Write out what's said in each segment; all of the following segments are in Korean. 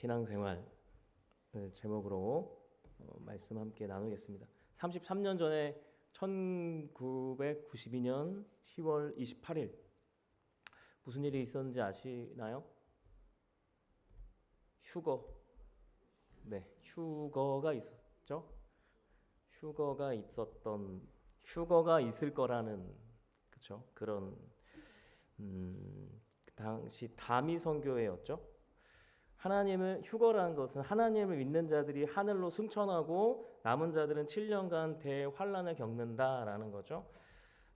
신앙생활 제목으로 말씀 함께 나누겠습니다. 33년 전에 1992년 10월 28일 무슨 일이 있었는지 아시나요? 휴거가 있었죠. 휴거가 있을 거라는 그런 그 당시 다미 선교회였죠. 휴거라는 것은 하나님을 믿는 자들이 하늘로 승천하고 남은 자들은 7년간 대환란을 겪는다라는 거죠.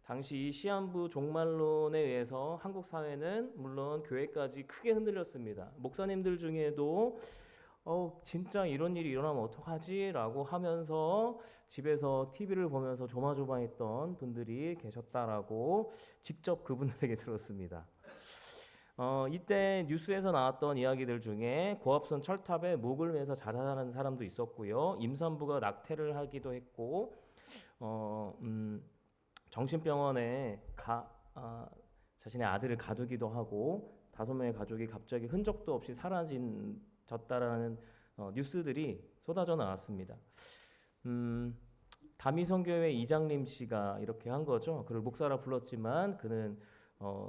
당시 이 시한부 종말론에 의해서 한국 사회는 물론 교회까지 크게 흔들렸습니다. 목사님들 중에도 진짜 이런 일이 일어나면 어떡하지? 라고 하면서 집에서 TV를 보면서 조마조마했던 분들이 계셨다라고 직접 그분들에게 들었습니다. 이때 뉴스에서 나왔던 이야기들 중에 고압선 철탑에 목을 매서 자살하는 사람도 있었고요. 임산부가 낙태를 하기도 했고, 정신병원에 자신의 아들을 가두기도 하고 5명의 가족이 갑자기 흔적도 없이 사라졌다라는 뉴스들이 쏟아져 나왔습니다. 다미선교회 이장림 씨가 이렇게 한 거죠. 그를 목사라 불렀지만 그는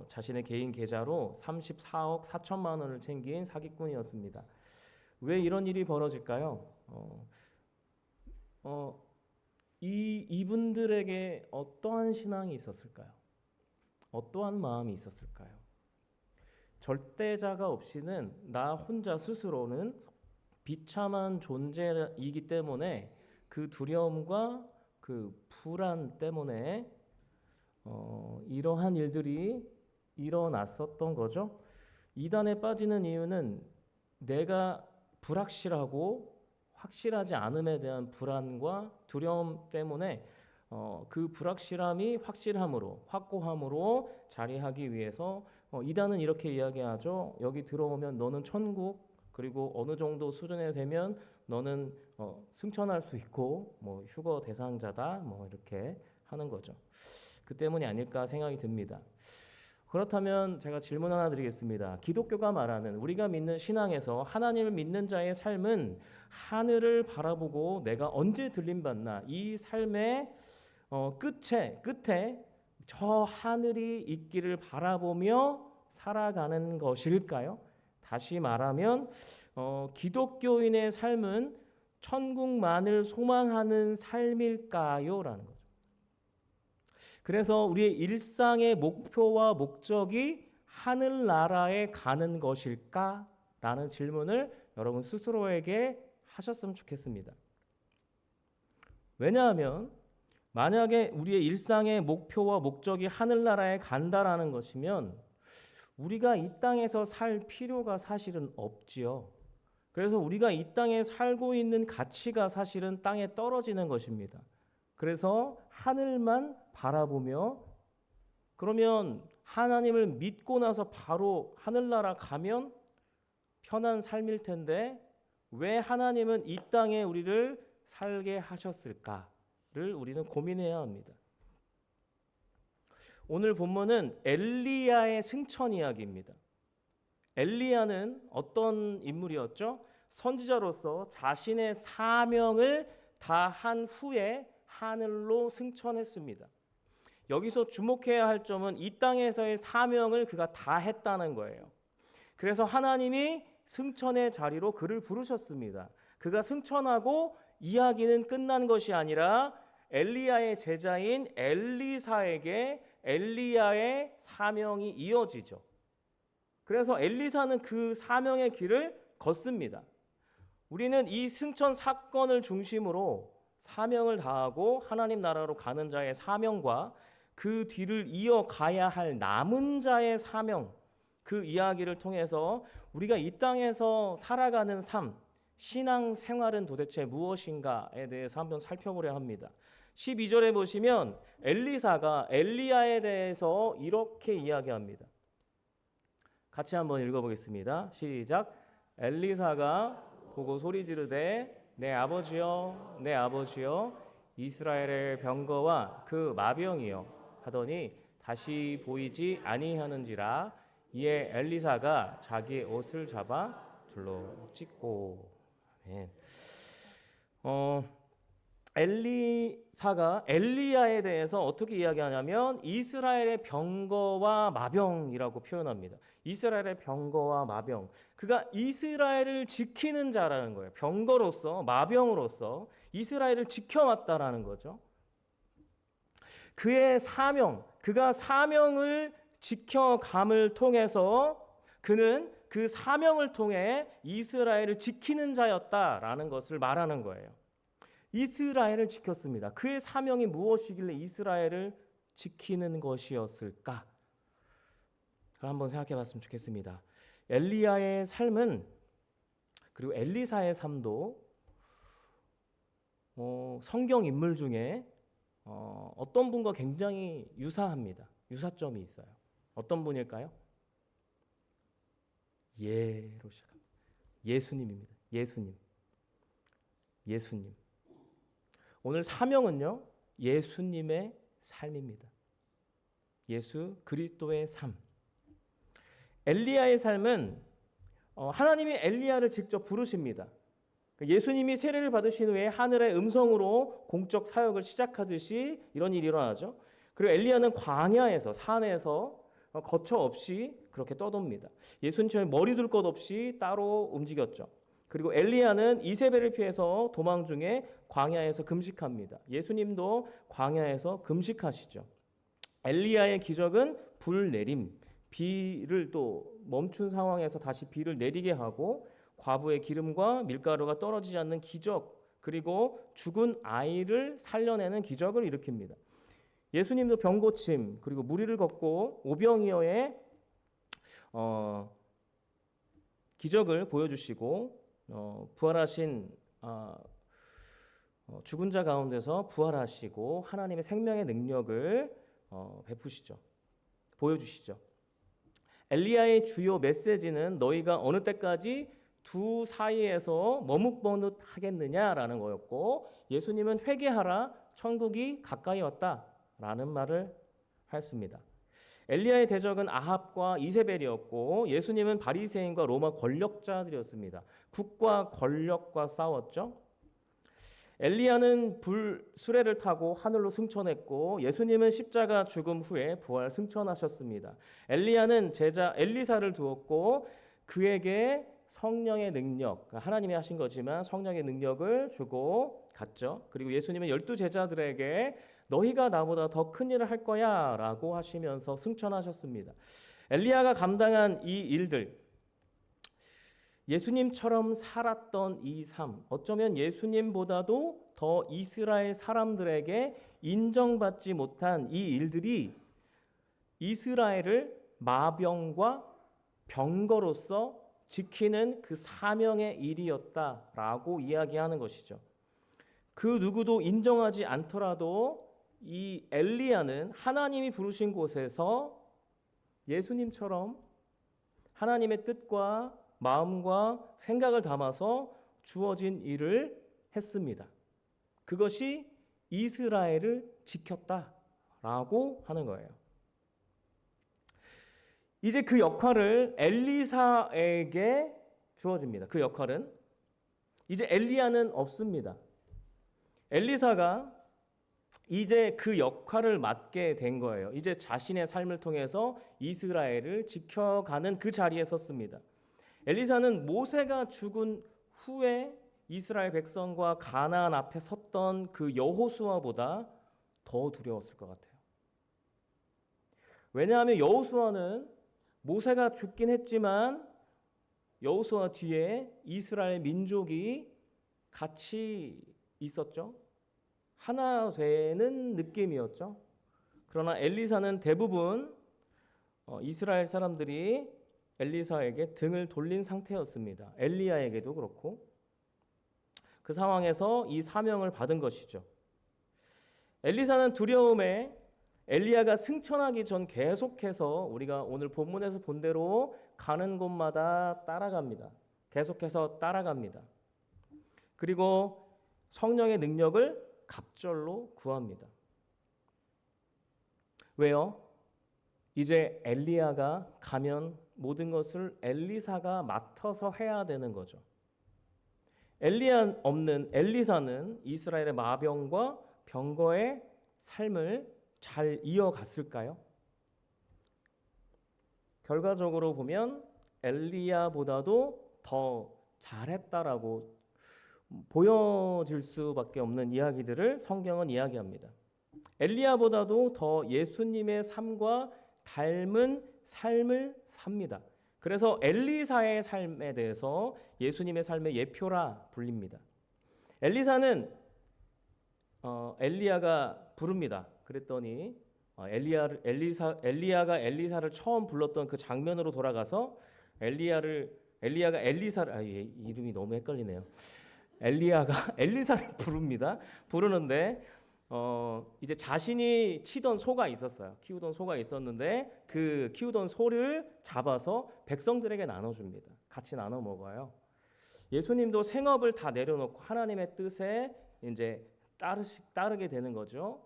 자신의 개인 계좌로 34억 4천만 원을 챙긴 사기꾼이었습니다. 왜 이런 일이 벌어질까요? 이분들에게 어떠한 신앙이 있었을까요? 어떠한 마음이 있었을까요? 절대자가 없이는 나 혼자 스스로는 비참한 존재이기 때문에 그 두려움과 그 불안 때문에 이러한 일들이 일어났었던 거죠. 이단에 빠지는 이유는 내가 불확실하고 확실하지 않음에 대한 불안과 두려움 때문에 그 불확실함이 확고함으로 자리하기 위해서 이단은 이렇게 이야기하죠. 여기 들어오면 너는 천국, 그리고 어느 정도 수준에 되면 너는 승천할 수 있고 휴거 대상자다 이렇게 하는 거죠. 그 때문이 아닐까 생각이 듭니다. 그렇다면 제가 질문 하나 드리겠습니다. 기독교가 말하는 우리가 믿는 신앙에서 하나님을 믿는 자의 삶은 하늘을 바라보고 내가 언제 들림받나 이 삶의 끝에 저 하늘이 있기를 바라보며 살아가는 것일까요? 다시 말하면 기독교인의 삶은 천국만을 소망하는 삶일까요? 라는 거죠. 그래서 우리의 일상의 목표와 목적이 하늘나라에 가는 것일까? 라는 질문을 여러분 스스로에게 하셨으면 좋겠습니다. 왜냐하면 만약에 우리의 일상의 목표와 목적이 하늘나라에 간다라는 것이면 우리가 이 땅에서 살 필요가 사실은 없지요. 그래서 우리가 이 땅에 살고 있는 가치가 사실은 땅에 떨어지는 것입니다. 그래서 하늘만 바라보며 그러면 하나님을 믿고 나서 바로 하늘나라 가면 편한 삶일 텐데 왜 하나님은 이 땅에 우리를 살게 하셨을까를 우리는 고민해야 합니다. 오늘 본문은 엘리야의 승천 이야기입니다. 엘리야는 어떤 인물이었죠? 선지자로서 자신의 사명을 다한 후에 하늘로 승천했습니다. 여기서 주목해야 할 점은 이 땅에서의 사명을 그가 다 했다는 거예요. 그래서 하나님이 승천의 자리로 그를 부르셨습니다. 그가 승천하고 이야기는 끝난 것이 아니라 엘리야의 제자인 엘리사에게 엘리야의 사명이 이어지죠. 그래서 엘리사는 그 사명의 길을 걷습니다. 우리는 이 승천 사건을 중심으로 사명을 다하고 하나님 나라로 가는 자의 사명과 그 뒤를 이어가야 할 남은 자의 사명, 그 이야기를 통해서 우리가 이 땅에서 살아가는 삶, 신앙 생활은 도대체 무엇인가에 대해서 한번 살펴보려 합니다. 12절에 보시면 엘리사가 엘리야에 대해서 이렇게 이야기합니다. 같이 한번 읽어보겠습니다. 시작. 엘리사가 보고 소리 지르되 내 아버지여 내 아버지여 이스라엘의 병거와 그 마병이여 하더니 다시 보이지 아니하는지라. 이에 엘리사가 자기의 옷을 잡아 불로 찢고. 아멘. 엘리사가 엘리야에 대해서 어떻게 이야기하냐면 이스라엘의 병거와 마병이라고 표현합니다. 이스라엘의 병거와 마병. 그가 이스라엘을 지키는 자라는 거예요. 병거로서, 마병으로서 이스라엘을 지켜왔다라는 거죠. 그의 사명, 그가 사명을 지켜감을 통해서 그는 그 사명을 통해 이스라엘을 지키는 자였다라는 것을 말하는 거예요. 이스라엘을 지켰습니다. 그의 사명이 무엇이길래 이스라엘을 지키는 것이었을까? 한번 생각해 봤으면 좋겠습니다. 엘리야의 삶은, 그리고 엘리사의 삶도 성경 인물 중에 어떤 분과 굉장히 유사합니다. 유사점이 있어요. 어떤 분일까요? 예로 시작합니다. 예수님입니다. 예수님. 오늘 사명은요, 예수님의 삶입니다. 예수 그리스도의 삶. 엘리야의 삶은 하나님이 엘리야를 직접 부르십니다. 예수님이 세례를 받으신 후에 하늘의 음성으로 공적 사역을 시작하듯이 이런 일이 일어나죠. 그리고 엘리야는 광야에서, 산에서 거처 없이 그렇게 떠돕니다. 예수님처럼 머리 둘 것 없이 따로 움직였죠. 그리고 엘리야는 이세벨을 피해서 도망 중에 광야에서 금식합니다. 예수님도 광야에서 금식하시죠. 엘리야의 기적은 불 내림, 비를 또 멈춘 상황에서 다시 비를 내리게 하고 과부의 기름과 밀가루가 떨어지지 않는 기적, 그리고 죽은 아이를 살려내는 기적을 일으킵니다. 예수님도 병고침, 그리고 무리를 걷고 오병이어의 기적을 보여주시고 부활하신 죽은 자 가운데서 부활하시고 하나님의 생명의 능력을 베푸시죠. 보여주시죠. 엘리야의 주요 메시지는 너희가 어느 때까지 두 사이에서 머뭇머뭇 하겠느냐라는 거였고, 예수님은 회개하라, 천국이 가까이 왔다라는 말을 했습니다. 엘리야의 대적은 아합과 이세벨이었고 예수님은 바리새인과 로마 권력자들이었습니다. 국가 권력과 싸웠죠. 엘리야는 수레를 타고 하늘로 승천했고 예수님은 십자가 죽음 후에 부활 승천하셨습니다. 엘리야는 제자 엘리사를 두었고 그에게 성령의 능력, 하나님이 하신 거지만 성령의 능력을 주고 갔죠. 그리고 예수님은 12 제자들에게 너희가 나보다 더 큰 일을 할 거야 라고 하시면서 승천하셨습니다. 엘리야가 감당한 이 일들, 예수님처럼 살았던 이 삶, 어쩌면 예수님보다도 더 이스라엘 사람들에게 인정받지 못한 이 일들이 이스라엘을 마병과 병거로서 지키는 그 사명의 일이었다라고 이야기하는 것이죠. 그 누구도 인정하지 않더라도 이 엘리야는 하나님이 부르신 곳에서 예수님처럼 하나님의 뜻과 마음과 생각을 담아서 주어진 일을 했습니다. 그것이 이스라엘을 지켰다라고 하는 거예요. 이제 그 역할을 엘리사에게 주어집니다. 그 역할은 이제 엘리야는 없습니다. 엘리사가 이제 그 역할을 맡게 된 거예요. 이제 자신의 삶을 통해서 이스라엘을 지켜가는 그 자리에 섰습니다. 엘리사는 모세가 죽은 후에 이스라엘 백성과 가나안 앞에 섰던 그 여호수아보다 더 두려웠을 것 같아요. 왜냐하면 여호수아는 모세가 죽긴 했지만 여호수아 뒤에 이스라엘 민족이 같이 있었죠. 하나 되는 느낌이었죠. 그러나 엘리사는 대부분 이스라엘 사람들이 엘리사에게 등을 돌린 상태였습니다. 엘리야에게도 그렇고 그 상황에서 이 사명을 받은 것이죠. 엘리사는 두려움에 엘리야가 승천하기 전 계속해서 우리가 오늘 본문에서 본 대로 가는 곳마다 따라갑니다. 계속해서 따라갑니다. 그리고 성령의 능력을 갑절로 구합니다. 왜요? 이제 엘리야가 가면 모든 것을 엘리사가 맡아서 해야 되는 거죠. 엘리야 없는 엘리사는 이스라엘의 마병과 병거의 삶을 잘 이어갔을까요? 결과적으로 보면 엘리야보다도 더 잘했다라고 보여질 수밖에 없는 이야기들을 성경은 이야기합니다. 엘리야보다도 더 예수님의 삶과 닮은 삶을 삽니다. 그래서 엘리사의 삶에 대해서 예수님의 삶의 예표라 불립니다. 엘리사는 엘리야가 부릅니다. 그랬더니 엘리야가 엘리사를 처음 불렀던 그 장면으로 돌아가서 엘리야가 엘리사를 이름이 너무 헷갈리네요. 엘리야가 엘리사를 부릅니다. 부르는데 이제 자신이 치던 소가 있었어요. 키우던 소가 있었는데 그 키우던 소를 잡아서 백성들에게 나눠줍니다. 같이 나눠 먹어요. 예수님도 생업을 다 내려놓고 하나님의 뜻에 이제 따르게 되는 거죠.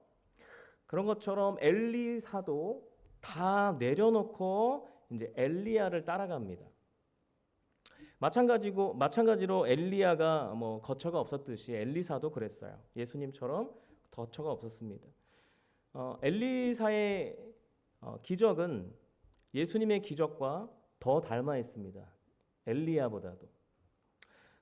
그런 것처럼 엘리사도 다 내려놓고 이제 엘리야를 따라갑니다. 마찬가지로 엘리야가 거처가 없었듯이 엘리사도 그랬어요. 예수님처럼 거처가 없었습니다. 엘리사의 기적은 예수님의 기적과 더 닮아 있습니다. 엘리야보다도.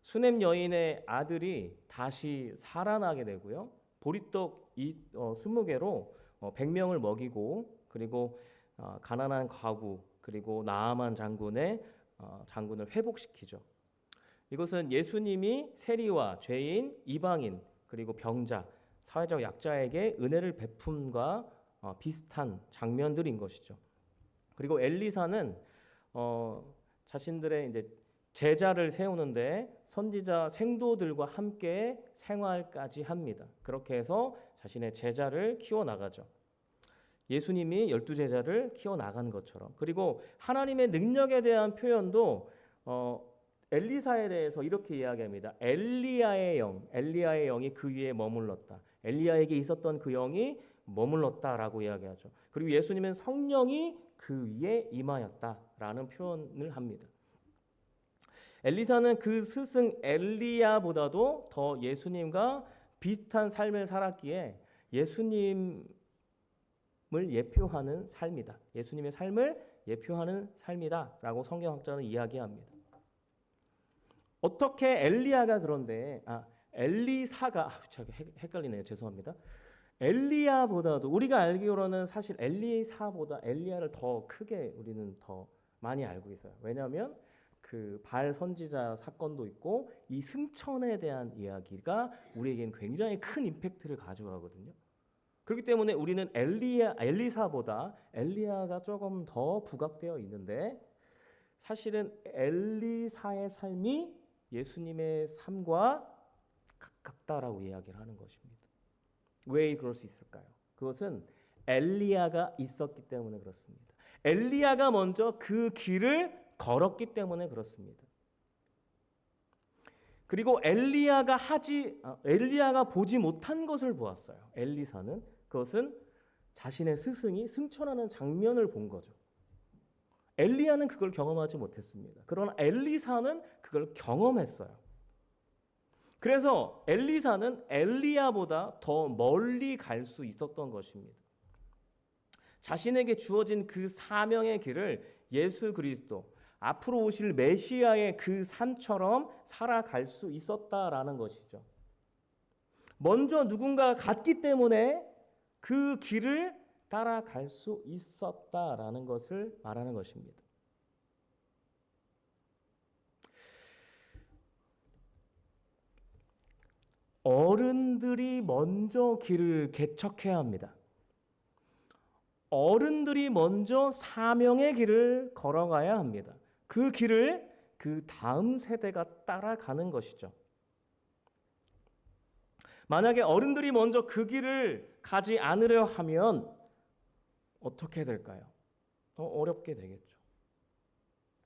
수넴 여인의 아들이 다시 살아나게 되고요. 보리떡 20개로 100명을 먹이고, 그리고 가난한 과부, 그리고 나아만 장군을 회복시키죠. 이것은 예수님이 세리와 죄인, 이방인, 그리고 병자, 사회적 약자에게 은혜를 베품과 비슷한 장면들인 것이죠. 그리고 엘리사는 자신들의 이제 제자를 세우는데 선지자 생도들과 함께 생활까지 합니다. 그렇게 해서 자신의 제자를 키워나가죠. 예수님이 12제자를 키워나간 것처럼. 그리고 하나님의 능력에 대한 표현도 엘리사에 대해서 이렇게 이야기합니다. 엘리야의 영이 그 위에 머물렀다. 엘리야에게 있었던 그 영이 머물렀다라고 이야기하죠. 그리고 예수님은 성령이 그 위에 임하였다라는 표현을 합니다. 엘리사는 그 스승 엘리야보다도 더 예수님과 비슷한 삶을 살았기에 예수님을 예표하는 삶이다. 예수님의 삶을 예표하는 삶이다라고 성경학자는 이야기합니다. 어떻게 엘리야가 그런데 엘리사가 제가 헷갈리네요. 죄송합니다. 엘리야보다도 우리가 알기로는 사실 엘리사보다 엘리야를 더 크게 우리는 더 많이 알고 있어요. 왜냐하면 그 바알 선지자 사건도 있고 이 승천에 대한 이야기가 우리에겐 굉장히 큰 임팩트를 가져가거든요. 그렇기 때문에 우리는 엘리사보다 엘리야가 조금 더 부각되어 있는데 사실은 엘리사의 삶이 예수님의 삶과 가깝다라고 이야기를 하는 것입니다. 왜 그럴 수 있을까요? 그것은 엘리야가 있었기 때문에 그렇습니다. 엘리야가 먼저 그 길을 걸었기 때문에 그렇습니다. 그리고 엘리야가 보지 못한 것을 보았어요. 엘리사는 그것은 자신의 스승이 승천하는 장면을 본 거죠. 엘리야는 그걸 경험하지 못했습니다. 그러나 엘리사는 그걸 경험했어요. 그래서 엘리사는 엘리야보다 더 멀리 갈 수 있었던 것입니다. 자신에게 주어진 그 사명의 길을 예수 그리스도, 앞으로 오실 메시아의 그 삶처럼 살아갈 수 있었다라는 것이죠. 먼저 누군가가 갔기 때문에 그 길을 따라갈 수 있었다라는 것을 말하는 것입니다. 어른들이 먼저 길을 개척해야 합니다. 어른들이 먼저 사명의 길을 걸어가야 합니다. 그 길을 그 다음 세대가 따라가는 것이죠. 만약에 어른들이 먼저 그 길을 가지 않으려 하면 어떻게 될까요? 더 어렵게 되겠죠.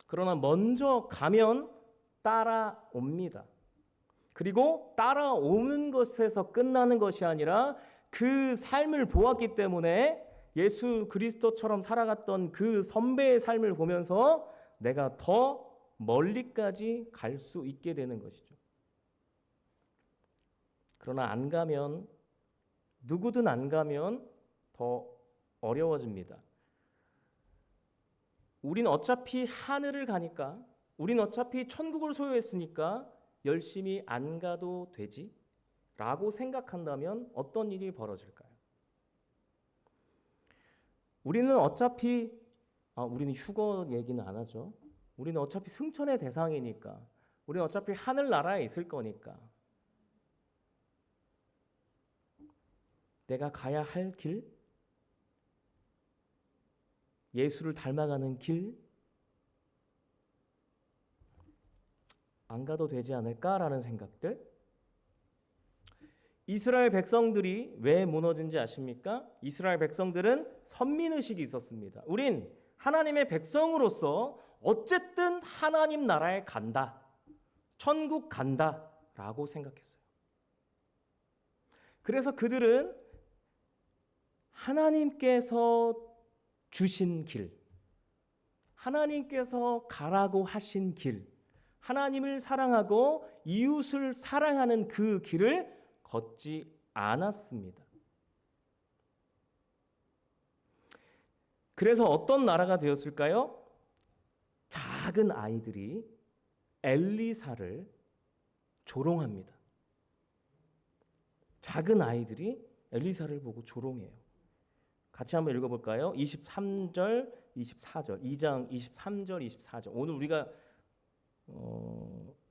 그러나 먼저 가면 따라옵니다. 그리고 따라오는 것에서 끝나는 것이 아니라 그 삶을 보았기 때문에 예수 그리스도처럼 살아갔던 그 선배의 삶을 보면서 내가 더 멀리까지 갈 수 있게 되는 것이죠. 그러나 안 가면, 누구든 안 가면 더 어려워집니다. 우린 어차피 하늘을 가니까, 우린 어차피 천국을 소유했으니까 열심히 안 가도 되지 라고 생각한다면 어떤 일이 벌어질까요? 우리는 어차피 우리는 휴거 얘기는 안 하죠. 우리는 어차피 승천의 대상이니까, 우리는 어차피 하늘나라에 있을 거니까, 내가 가야 할 길, 예수를 닮아가는 길, 안 가도 되지 않을까라는 생각들. 이스라엘 백성들이 왜 무너진지 아십니까? 이스라엘 백성들은 선민의식이 있었습니다. 우린 하나님의 백성으로서 어쨌든 하나님 나라에 간다, 천국 간다라고 생각했어요. 그래서 그들은 하나님께서 주신 길, 하나님께서 가라고 하신 길, 하나님을 사랑하고 이웃을 사랑하는 그 길을 걷지 않았습니다. 그래서 어떤 나라가 되었을까요? 작은 아이들이 엘리사를 조롱합니다. 작은 아이들이 엘리사를 보고 조롱해요. 같이 한번 읽어볼까요? 23절, 24절, 2장 23절, 24절. 오늘 우리가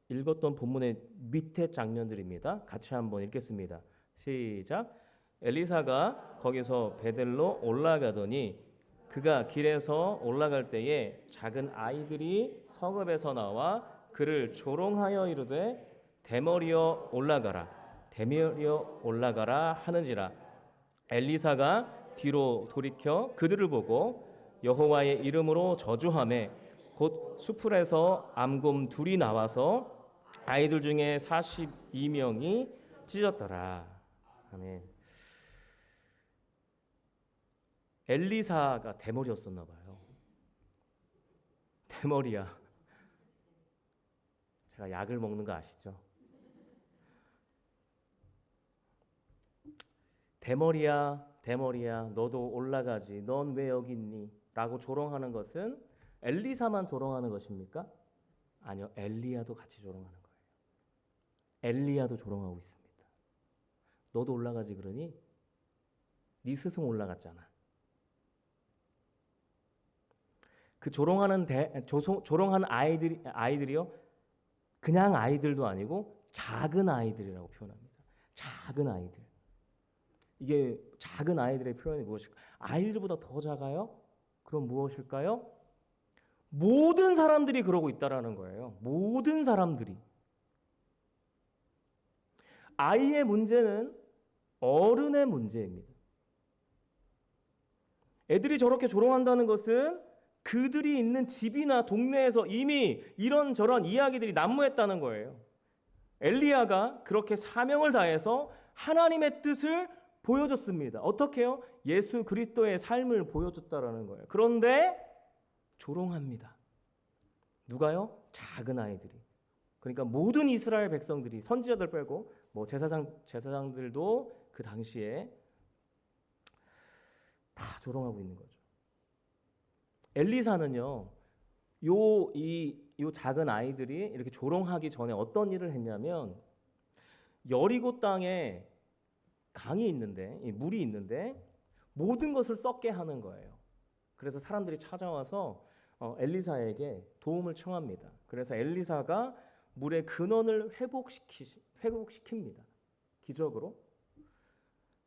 읽었던 본문의 밑에 장면들입니다. 같이 한번 읽겠습니다. 시작. 엘리사가 거기서 베델로 올라가더니 그가 길에서 올라갈 때에 작은 아이들이 성읍에서 나와 그를 조롱하여 이르되 대머리여 올라가라, 대머리여 올라가라 하는지라. 엘리사가 뒤로 돌이켜 그들을 보고 여호와의 이름으로 저주하매 곧 수풀에서 암곰 둘이 나와서 아이들 중에 42명이 찢었더라. 아멘. 엘리사가 대머리였었나 봐요. 대머리야. 제가 약을 먹는 거 아시죠? 대머리야, 대머리야, 너도 올라가지. 넌 왜 여기 있니? 라고 조롱하는 것은 엘리사만 조롱하는 것입니까? 아니요, 엘리야도 같이 조롱하는 거예요. 엘리야도 조롱하고 있습니다. 너도 올라가지 그러니? 네 스승 올라갔잖아. 그 조롱하는 아이들이요, 그냥 아이들도 아니고 작은 아이들이라고 표현합니다. 작은 아이들. 이게 작은 아이들의 표현이 무엇일까요? 아이들보다 더 작아요? 그럼 무엇일까요? 모든 사람들이 그러고 있다라는 거예요. 모든 사람들이. 아이의 문제는 어른의 문제입니다. 애들이 저렇게 조롱한다는 것은 그들이 있는 집이나 동네에서 이미 이런저런 이야기들이 난무했다는 거예요. 엘리야가 그렇게 사명을 다해서 하나님의 뜻을 보여줬습니다. 어떻게요? 예수 그리스도의 삶을 보여줬다라는 거예요. 그런데 조롱합니다. 누가요? 작은 아이들이. 그러니까 모든 이스라엘 백성들이, 선지자들 빼고 뭐 제사장들도 그 당시에 다 조롱하고 있는 거죠. 엘리사는요, 요 작은 아이들이 이렇게 조롱하기 전에 어떤 일을 했냐면, 여리고 땅에 강이 있는데, 물이 있는데 모든 것을 썩게 하는 거예요. 그래서 사람들이 찾아와서 엘리사에게 도움을 청합니다. 그래서 엘리사가 물의 근원을 회복시킵니다. 기적으로.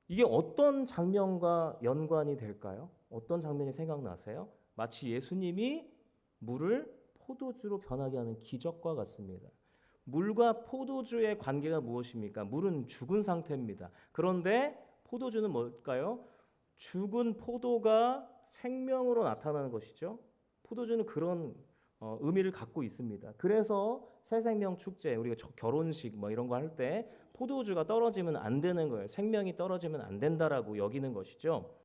이게 어떤 장면과 연관이 될까요? 어떤 장면이 생각나세요? 마치 예수님이 물을 포도주로 변하게 하는 기적과 같습니다. 물과 포도주의 관계가 무엇입니까? 물은 죽은 상태입니다. 그런데 포도주는 뭘까요? 죽은 포도가 생명으로 나타나는 것이죠. 포도주는 그런 의미를 갖고 있습니다. 그래서 새생명 축제, 우리가 결혼식 뭐 이런 거 할 때 포도주가 떨어지면 안 되는 거예요. 생명이 떨어지면 안 된다라고 여기는 것이죠.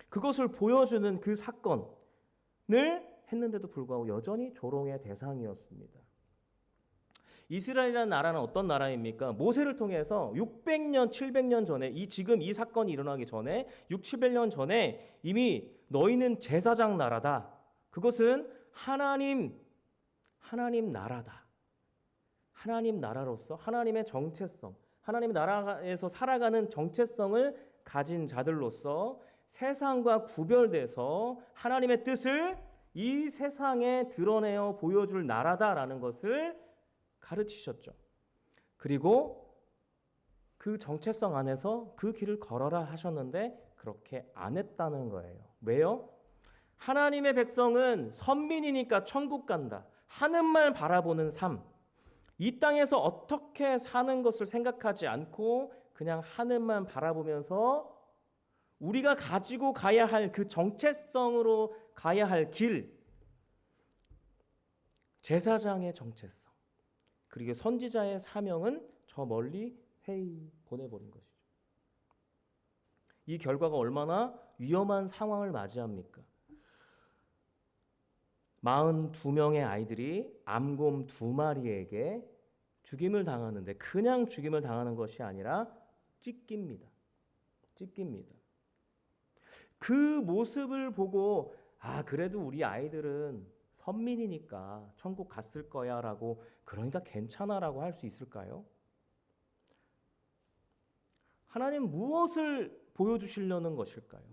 그것을 보여주는 그 사건을 했는데도 불구하고 여전히 조롱의 대상이었습니다. 이스라엘이라는 나라는 어떤 나라입니까? 모세를 통해서 600년, 700년 전에 지금 이 사건이 일어나기 전에 6, 700년 전에 이미 너희는 제사장 나라다. 그것은 하나님 나라다. 하나님 나라로서 하나님의 정체성, 하나님 나라에서 살아가는 정체성을 가진 자들로서 세상과 구별돼서 하나님의 뜻을 이 세상에 드러내어 보여줄 나라다라는 것을 가르치셨죠. 그리고 그 정체성 안에서 그 길을 걸어라 하셨는데 그렇게 안 했다는 거예요. 왜요? 하나님의 백성은 선민이니까 천국 간다. 하늘만 바라보는 삶. 이 땅에서 어떻게 사는 것을 생각하지 않고 그냥 하늘만 바라보면서 우리가 가지고 가야 할 그 정체성으로 가야 할 길, 제사장의 정체성, 그리고 선지자의 사명은 저 멀리 회의 보내버린 것이죠. 이 결과가 얼마나 위험한 상황을 맞이합니까? 42명의 아이들이 암곰 2마리에게 죽임을 당하는데 그냥 죽임을 당하는 것이 아니라 찢깁니다. 그 모습을 보고 그래도 우리 아이들은 선민이니까 천국 갔을 거야 라고 그러니까 괜찮아 라고 할 수 있을까요? 하나님 무엇을 보여주시려는 것일까요?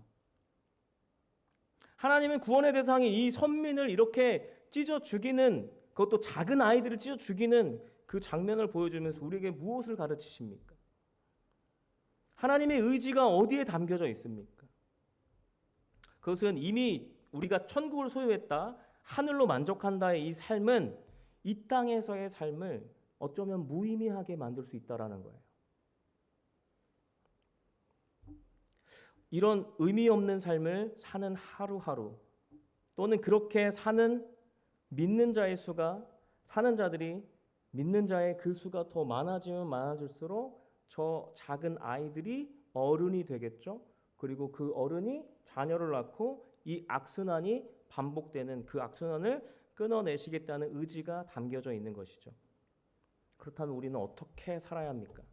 하나님은 구원의 대상이 이 선민을 이렇게 찢어 죽이는, 그것도 작은 아이들을 찢어 죽이는 그 장면을 보여주면서 우리에게 무엇을 가르치십니까? 하나님의 의지가 어디에 담겨져 있습니까? 그것은 이미 우리가 천국을 소유했다, 하늘로 만족한다의 이 삶은 이 땅에서의 삶을 어쩌면 무의미하게 만들 수 있다라는 거예요. 이런 의미 없는 삶을 사는 하루하루, 또는 그렇게 사는 믿는 자의 수가, 사는 자들이 믿는 자의 그 수가 더 많아지면 많아질수록 저 작은 아이들이 어른이 되겠죠. 그리고 그 어른이 자녀를 낳고 이 악순환이 반복되는, 그 악순환을 끊어내시겠다는 의지가 담겨져 있는 것이죠. 그렇다면 우리는 어떻게 살아야 합니까?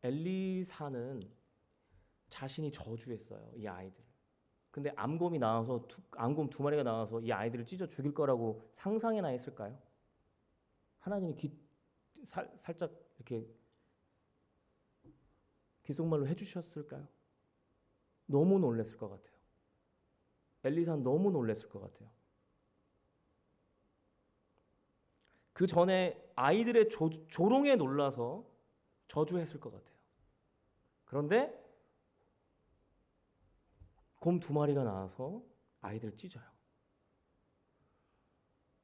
엘리사는 자신이 저주했어요, 이 아이들. 근데 암곰이 나와서 암곰 2마리가 나와서 이 아이들을 찢어 죽일 거라고 상상이나 했을까요? 하나님이 살짝 이렇게 귓속말로 해주셨을까요? 너무 놀랐을 것 같아요. 엘리사는 너무 놀랐을 것 같아요. 그 전에 아이들의 조롱에 놀라서 저주했을 것 같아요. 그런데 곰 2마리가 나와서 아이들을 찢어요.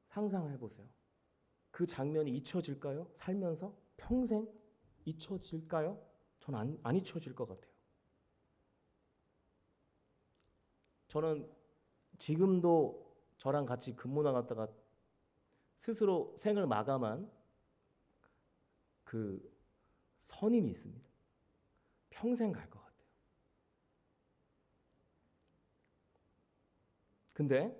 상상해 보세요. 그 장면이 잊혀질까요? 살면서 평생 잊혀질까요? 저는 안 잊혀질 것 같아요. 저는 지금도 저랑 같이 근무 나갔다가 스스로 생을 마감한 그 선임이 있습니다. 평생 갈 것 같아요. 근데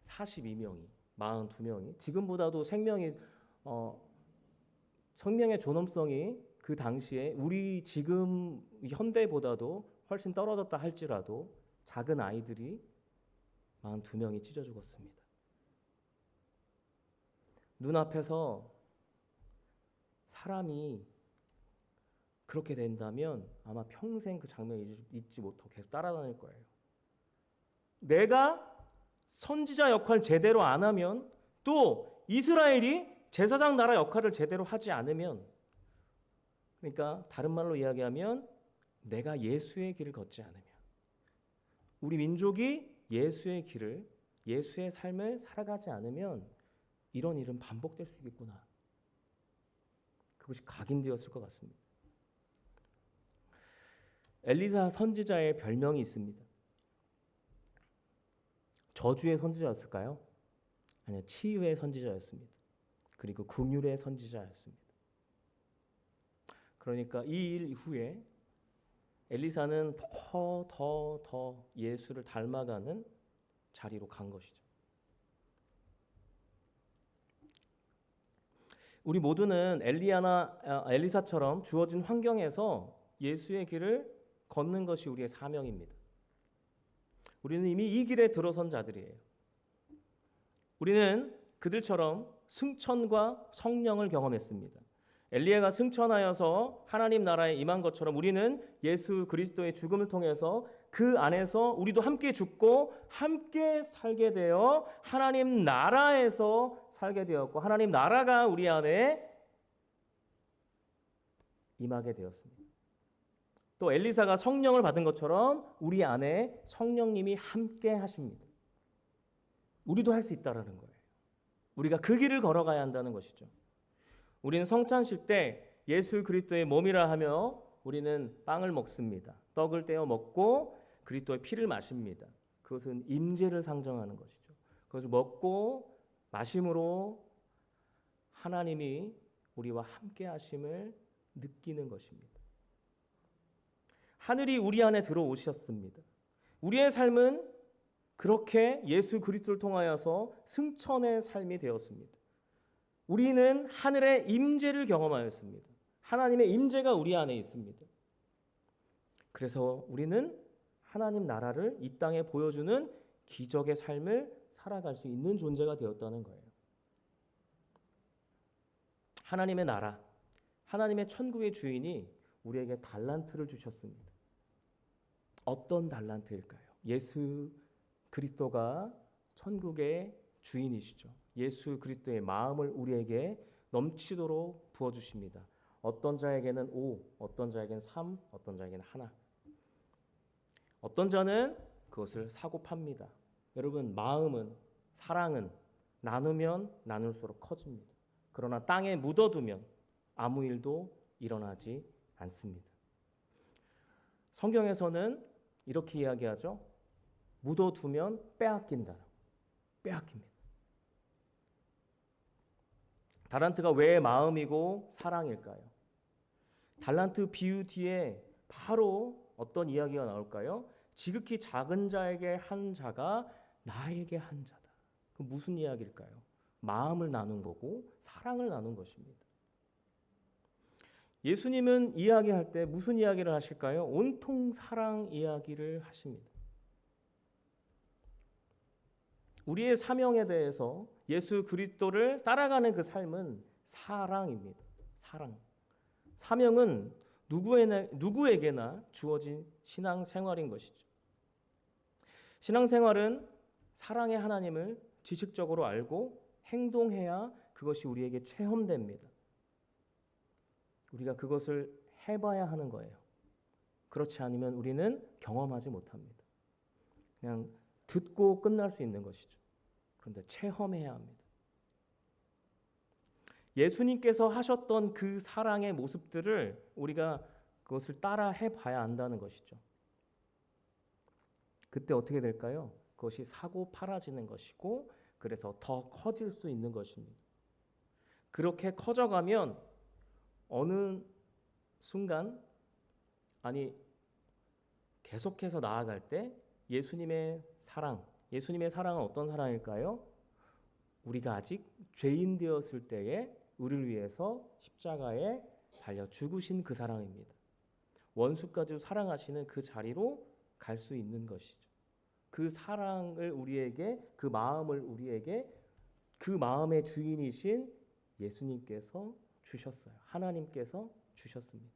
42명이, 42명이 지금보다도 생명의 존엄성이 그 당시에 우리 지금 현대보다도 훨씬 떨어졌다 할지라도 작은 아이들이 42명이 찢어 죽었습니다. 눈앞에서 사람이 그렇게 된다면 아마 평생 그 장면을 잊지 못하고 계속 따라다닐 거예요. 내가 선지자 역할 제대로 안 하면, 또 이스라엘이 제사장 나라 역할을 제대로 하지 않으면, 그러니까 다른 말로 이야기하면 내가 예수의 길을 걷지 않으면, 우리 민족이 예수의 길을, 예수의 삶을 살아가지 않으면 이런 일은 반복될 수 있겠구나. 그것이 각인되었을 것 같습니다. 엘리사 선지자의 별명이 있습니다. 저주의 선지자였을까요? 아니요, 치유의 선지자였습니다. 그리고 긍휼의 선지자였습니다. 그러니까 이 일 이후에 엘리사는 더 예수를 닮아가는 자리로 간 것이죠. 우리 모두는 엘리사처럼 주어진 환경에서 예수의 길을 걷는 것이 우리의 사명입니다. 우리는 이미 이 길에 들어선 자들이에요. 우리는 그들처럼 승천과 성령을 경험했습니다. 엘리야가 승천하여서 하나님 나라에 임한 것처럼 우리는 예수 그리스도의 죽음을 통해서 그 안에서 우리도 함께 죽고 함께 살게 되어 하나님 나라에서 살게 되었고 하나님 나라가 우리 안에 임하게 되었습니다. 또 엘리사가 성령을 받은 것처럼 우리 안에 성령님이 함께 하십니다. 우리도 할 수 있다라는 거예요. 우리가 그 길을 걸어가야 한다는 것이죠. 우리는 성찬식 때 예수 그리스도의 몸이라 하며 우리는 빵을 먹습니다. 떡을 떼어 먹고 그리스도의 피를 마십니다. 그것은 임재를 상정하는 것이죠. 그것을 먹고 마심으로 하나님이 우리와 함께 하심을 느끼는 것입니다. 하늘이 우리 안에 들어오셨습니다. 우리의 삶은 그렇게 예수 그리스도를 통하여서 승천의 삶이 되었습니다. 우리는 하늘의 임재를 경험하였습니다. 하나님의 임재가 우리 안에 있습니다. 그래서 우리는 하나님 나라를 이 땅에 보여주는 기적의 삶을 살아갈 수 있는 존재가 되었다는 거예요. 하나님의 나라, 하나님의 천국의 주인이 우리에게 달란트를 주셨습니다. 어떤 달란트일까요? 예수 그리스도가 천국의 주인이시죠. 예수 그리스도의 마음을 우리에게 넘치도록 부어주십니다. 어떤 자에게는 5, 어떤 자에게는 3, 어떤 자에게는 1. 어떤 자는 그것을 사고 팝니다. 여러분, 마음은, 사랑은 나누면 나눌수록 커집니다. 그러나 땅에 묻어두면 아무 일도 일어나지 않습니다. 성경에서는 이렇게 이야기하죠. 묻어두면 빼앗긴다. 빼앗깁니다. 달란트가 왜 마음이고 사랑일까요? 달란트 비유 뒤에 바로 어떤 이야기가 나올까요? 지극히 작은 자에게 한 자가 나에게 한 자다. 그 무슨 이야기일까요? 마음을 나눈 거고 사랑을 나눈 것입니다. 예수님은 이야기할 때 무슨 이야기를 하실까요? 온통 사랑 이야기를 하십니다. 우리의 사명에 대해서 예수 그리스도를 따라가는 그 삶은 사랑입니다. 사랑. 사명은 누구에게나 주어진 신앙생활인 것이죠. 신앙생활은 사랑의 하나님을 지식적으로 알고 행동해야 그것이 우리에게 체험됩니다. 우리가 그것을 해봐야 하는 거예요. 그렇지 않으면 우리는 경험하지 못합니다. 그냥 듣고 끝날 수 있는 것이죠. 그런데 체험해야 합니다. 예수님께서 하셨던 그 사랑의 모습들을 우리가 그것을 따라 해봐야 한다는 것이죠. 그때 어떻게 될까요? 그것이 사고 팔아지는 것이고 그래서 더 커질 수 있는 것입니다. 그렇게 커져가면 어느 순간 계속해서 나아갈 때 예수님의 사랑은 어떤 사랑일까요? 우리가 아직 죄인 되었을 때에 우리를 위해서 십자가에 달려 죽으신 그 사랑입니다. 원수까지도 사랑하시는 그 자리로 갈 수 있는 것이죠. 그 사랑을 우리에게, 그 마음을 우리에게 그 마음의 주인이신 예수님께서 주셨어요. 하나님께서 주셨습니다.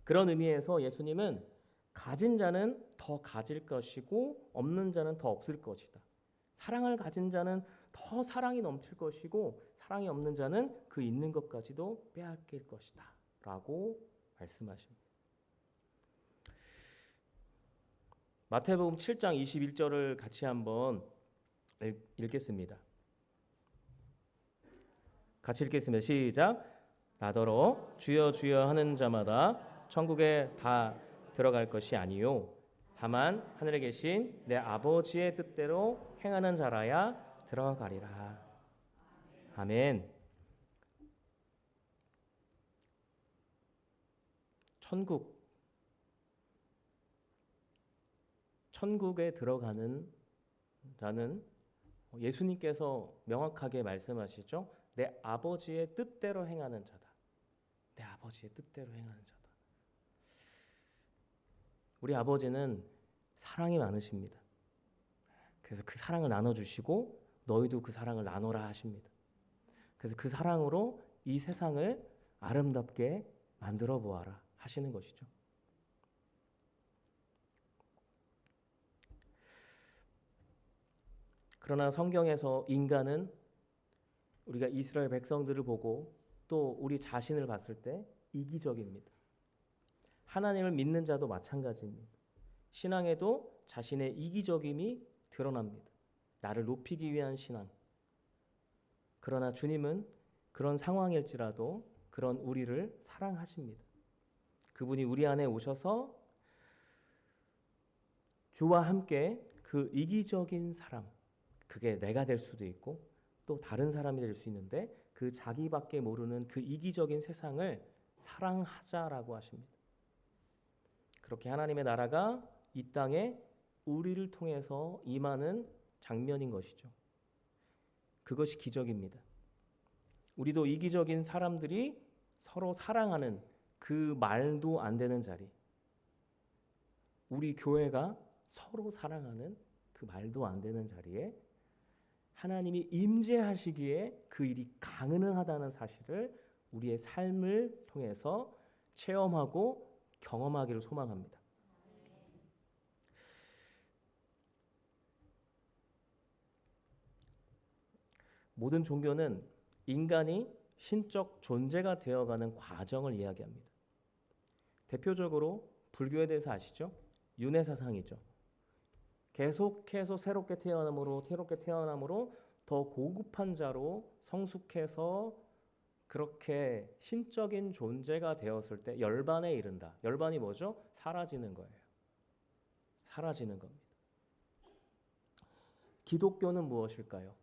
그런 의미에서 예수님은 가진 자는 더 가질 것이고 없는 자는 더 없을 것이다. 사랑을 가진 자는 더 사랑이 넘칠 것이고 사랑이 없는 자는 그 있는 것까지도 빼앗길 것이다 라고 말씀하십니다. 마태복음 7장 21절을 같이 한번 읽겠습니다. 같이 읽겠습니다. 시작. 나더러 주여 주여 하는 자마다 천국에 다 들어갈 것이 아니요 다만 하늘에 계신 내 아버지의 뜻대로 행하는 자라야 들어가리라. 아멘. 천국에 들어가는 자는 예수님께서 명확하게 말씀하시죠. 내 아버지의 뜻대로 행하는 자다. 내 아버지의 뜻대로 행하는 자다. 우리 아버지는 사랑이 많으십니다. 그래서 그 사랑을 나눠주시고 너희도 그 사랑을 나눠라 하십니다. 그래서 그 사랑으로 이 세상을 아름답게 만들어 보아라 하시는 것이죠. 그러나 성경에서 인간은 우리가 이스라엘 백성들을 보고 또 우리 자신을 봤을 때 이기적입니다. 하나님을 믿는 자도 마찬가지입니다. 신앙에도 자신의 이기적임이 드러납니다. 나를 높이기 위한 신앙. 그러나 주님은 그런 상황일지라도 그런 우리를 사랑하십니다. 그분이 우리 안에 오셔서 주와 함께 그 이기적인 사랑, 그게 내가 될 수도 있고 또 다른 사람이 될 수 있는데 그 자기밖에 모르는 그 이기적인 세상을 사랑하자라고 하십니다. 그렇게 하나님의 나라가 이 땅에 우리를 통해서 임하는 장면인 것이죠. 그것이 기적입니다. 우리도 이기적인 사람들이 서로 사랑하는 그 말도 안 되는 자리, 우리 교회가 서로 사랑하는 그 말도 안 되는 자리에 하나님이 임재하시기에 그 일이 가능하다는 사실을 우리의 삶을 통해서 체험하고 경험하기를 소망합니다. 모든 종교는 인간이 신적 존재가 되어가는 과정을 이야기합니다. 대표적으로 불교에 대해서 아시죠? 윤회 사상이죠. 계속해서 새롭게 태어남으로 더 고급한 자로 성숙해서 그렇게 신적인 존재가 되었을 때 열반에 이른다. 열반이 뭐죠? 사라지는 거예요. 사라지는 겁니다. 기독교는 무엇일까요?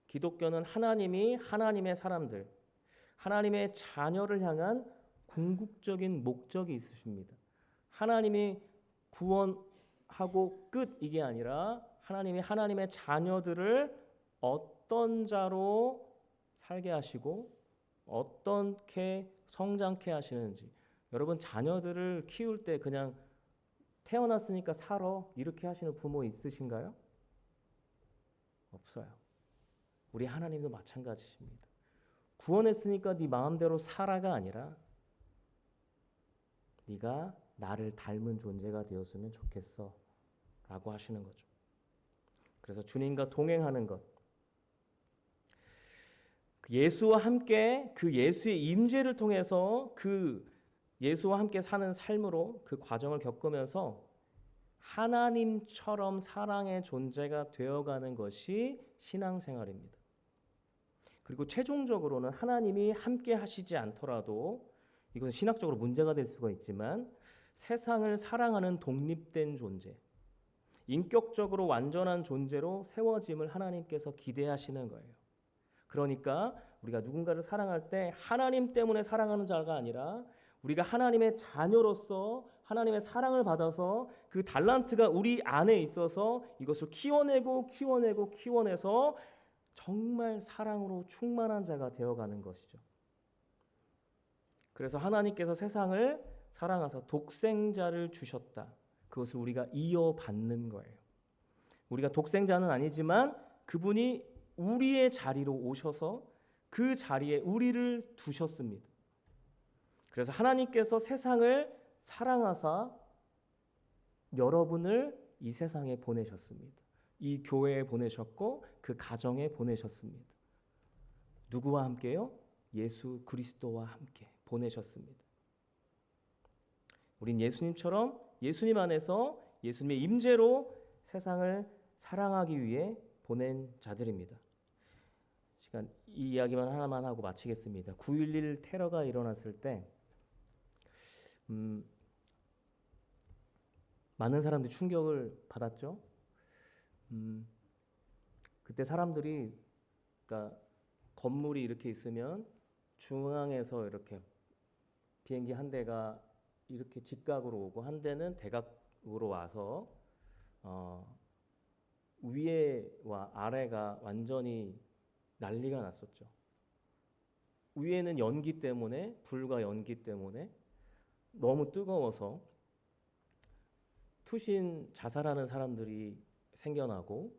기독교는 하나님이 하나님의 사람들, 하나님의 자녀를 향한 궁극적인 목적이 있으십니다. 하나님이 구원하고 끝 이게 아니라 하나님이 하나님의 자녀들을 어떤 자로 살게 하시고 어떻게 성장케 하시는지. 여러분 자녀들을 키울 때 그냥 태어났으니까 살아 이렇게 하시는 부모 있으신가요? 없어요. 우리 하나님도 마찬가지십니다. 구원했으니까 네 마음대로 살아가 아니라 네가 나를 닮은 존재가 되었으면 좋겠어 라고 하시는 거죠. 그래서 주님과 동행하는 것, 예수와 함께 그 예수의 임재를 통해서 그 예수와 함께 사는 삶으로 그 과정을 겪으면서 하나님처럼 사랑의 존재가 되어가는 것이 신앙생활입니다. 그리고 최종적으로는 하나님이 함께 하시지 않더라도 이것은 신학적으로 문제가 될 수가 있지만 세상을 사랑하는 독립된 존재, 인격적으로 완전한 존재로 세워짐을 하나님께서 기대하시는 거예요. 그러니까 우리가 누군가를 사랑할 때 하나님 때문에 사랑하는 자가 아니라 우리가 하나님의 자녀로서 하나님의 사랑을 받아서 그 달란트가 우리 안에 있어서 이것을 키워내서 정말 사랑으로 충만한 자가 되어가는 것이죠. 그래서 하나님께서 세상을 사랑하사 독생자를 주셨다. 그것을 우리가 이어받는 거예요. 우리가 독생자는 아니지만 그분이 우리의 자리로 오셔서 그 자리에 우리를 두셨습니다. 그래서 하나님께서 세상을 사랑하사 여러분을 이 세상에 보내셨습니다. 이 교회에 보내셨고 그 가정에 보내셨습니다. 누구와 함께요? 예수 그리스도와 함께 보내셨습니다. 우린 예수님처럼 예수님 안에서 예수님의 임재로 세상을 사랑하기 위해 보낸 자들입니다. 시간 이 이야기만 하나만 하고 마치겠습니다. 9.11 테러가 일어났을 때 많은 사람들이 충격을 받았죠. 그때 사람들이 그러니까 건물이 이렇게 있으면 중앙에서 이렇게 비행기 한 대가 이렇게 직각으로 오고 한 대는 대각으로 와서 위에와 아래가 완전히 난리가 났었죠. 위에는 연기 때문에, 불과 연기 때문에 너무 뜨거워서 투신 자살하는 사람들이 생겨나고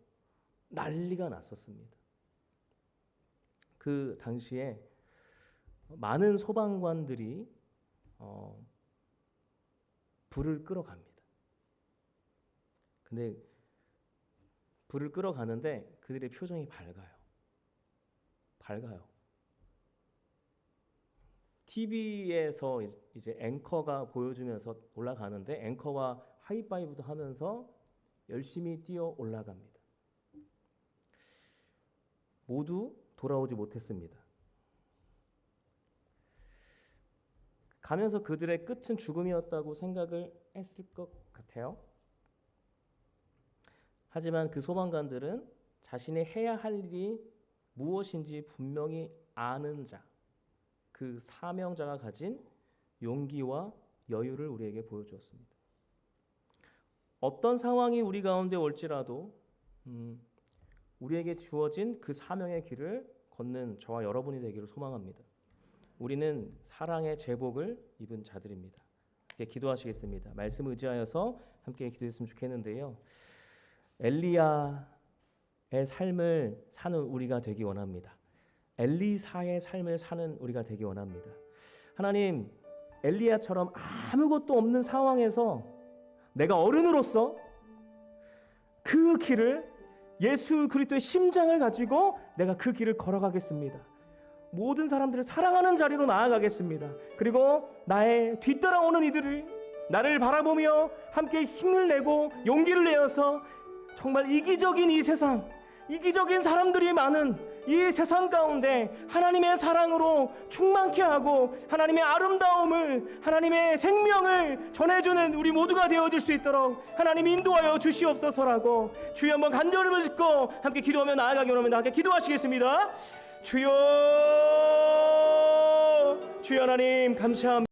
난리가 났었습니다. 그 당시에 많은 소방관들이 불을 끌어갑니다. 근데 불을 끌어가는데 그들의 표정이 밝아요. TV에서 이제 앵커가 보여주면서 올라가는데 앵커와 하이파이브도 하면서 열심히 뛰어 올라갑니다. 모두 돌아오지 못했습니다. 가면서 그들의 끝은 죽음이었다고 생각을 했을 것 같아요. 하지만 그 소방관들은 자신이 해야 할 일이 무엇인지 분명히 아는 자, 그 사명자가 가진 용기와 여유를 우리에게 보여주었습니다. 어떤 상황이 우리 가운데 올지라도 우리에게 주어진 그 사명의 길을 걷는 저와 여러분이 되기를 소망합니다. 우리는 사랑의 제복을 입은 자들입니다. 기도하시겠습니다. 말씀 의지하여서 함께 기도했으면 좋겠는데요. 엘리야의 삶을 사는 우리가 되기 원합니다. 엘리사의 삶을 사는 우리가 되기 원합니다. 하나님, 엘리야처럼 아무것도 없는 상황에서 내가 어른으로서 그 길을, 예수 그리스도의 심장을 가지고 내가 그 길을 걸어가겠습니다. 모든 사람들을 사랑하는 자리로 나아가겠습니다. 그리고 나의 뒤따라오는 이들을 나를 바라보며 함께 힘을 내고 용기를 내어서 정말 이기적인 이 세상, 이기적인 사람들이 많은 이 세상 가운데 하나님의 사랑으로 충만케 하고 하나님의 아름다움을, 하나님의 생명을 전해주는 우리 모두가 되어질 수 있도록 하나님 인도하여 주시옵소서라고 주여 한번 간절히 짓고 함께 기도하며 나아가기 원합니다. 함께 기도하시겠습니다. 주여 하나님 감사합니다.